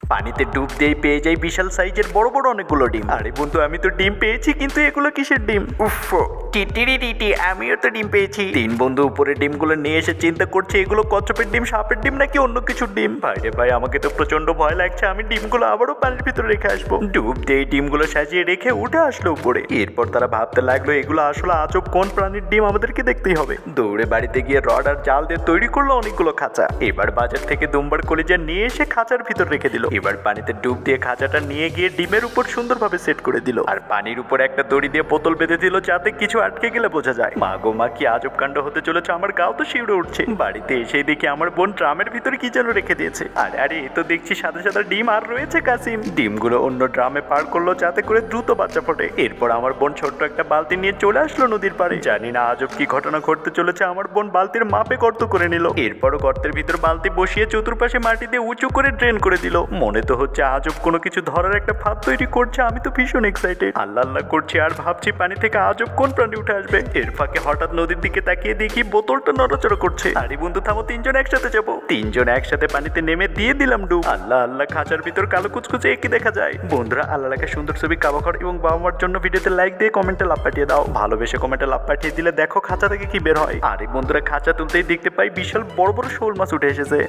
পানিতে ডুব দিয়ে পেয়ে যাই বিশাল সাইজের বড় বড় অনেকগুলো ডিম। আরে বন্ধু, আমি তো ডিম পেয়েছি, কিন্তু এগুলো কিসের ডিম? উফ, টিটি আমিও তো ডিম পেয়েছি। তিন বন্ধু উপরে ডিমগুলো নিয়ে এসে চিন্তা করছে এগুলো কচ্ছপের ডিম, সাপের ডিম নাকি অন্য কিছুর ডিম। ভাইরে ভাই, আমাকে তো প্রচন্ড ভয় লাগছে। আমি ডিমগুলো আবারও পানির ভিতরে রেখে আসবো। ডুব দিয়ে ডিমগুলো সাজিয়ে রেখে উঠে আসলো উপরে। এরপর তারা ভাবতে লাগলো এগুলো আসলে আজব কোন প্রাণীর ডিম, আমাদেরকে দেখতেই হবে। দৌড়ে বাড়িতে গিয়ে রড আর জাল দিয়ে তৈরি করলো অনেকগুলো খাঁচা। এবার বাজার থেকে দুম্বার কলিজা নিয়ে এসে খাঁচার ভিতর রেখে দিল। এবার পানিতে ডুব দিয়ে খাঁচাটা নিয়ে গিয়ে ডিমের উপর সুন্দরভাবে সেট করে দিল, আর পানির উপর একটা দড়ি দিয়ে বোতল বেঁধে দিল যাতে কিছু আটকে গেলে বোঝা যায়। মা গো মা, কি আজব কাণ্ড হতে চলেছে, আমার গাও তো শিউরে উঠছে। বাড়িতে এসে দেখি আমার বোন ড্রামের ভিতরে কি যেন রেখে দিয়েছে। আরে এ তো দেখছি সাদা সাদা ডিম আর রয়েছে কাসিম। ডিমগুলো অন্য ড্রামে পার করলো যাতে করে দ্রুত বাচ্চা ফোটে। এরপর আমার বোন ছোট্ট একটা বালতি নিয়ে চলে আসলো নদীর পাড়ে। জানি না আজব কি ঘটনা ঘটতে চলেছে। আমার বোন বালতির মাপে গর্ত করে নিল। এরপরও গর্তের ভিতর বালতি বসিয়ে চতুর্পাশে মাটি দিয়ে উঁচু করে ড্রেন করে দিল। মনে তো হচ্ছে আজব কোনো কিছু ধরার একটা ফাঁদ তৈরি করছে। আমি তো ভীষণ এক্সাইটেড, আল্লাহ আল্লাহ করছি আর ভাবছি পানি থেকে আজব কোন প্রাণী উঠে আসবে। এর ফাঁকে হঠাৎ নদীর দিকে তাকিয়ে দেখি বোতলটা নড়াচড়া করছে। আরে বন্ধু থামো, তিনজন একসাথে যাবো। তিনজন একসাথে পানিতে নেমে দিয়ে দিলাম ডুব। আল্লাহ আল্লাহ, খাঁচার ভিতর কালো কুচকুচে একই দেখা যায়। বন্ধুরা, আল্লাহ লেখা সুন্দর ছবি কাবাখর এবং বাবা মার জন্য ভিডিওতে লাইক দিয়ে কমেন্টে লাভ পাঠিয়ে দাও। ভালোবেসে কমেন্টে লাভ পাঠিয়ে দিলে দেখো খাঁচা থেকে কি বের হয়। আরে বন্ধুরা, খাঁচা তুলতেই দেখতে পাই বিশাল বড় বড় শোল মাছ উঠে এসেছে।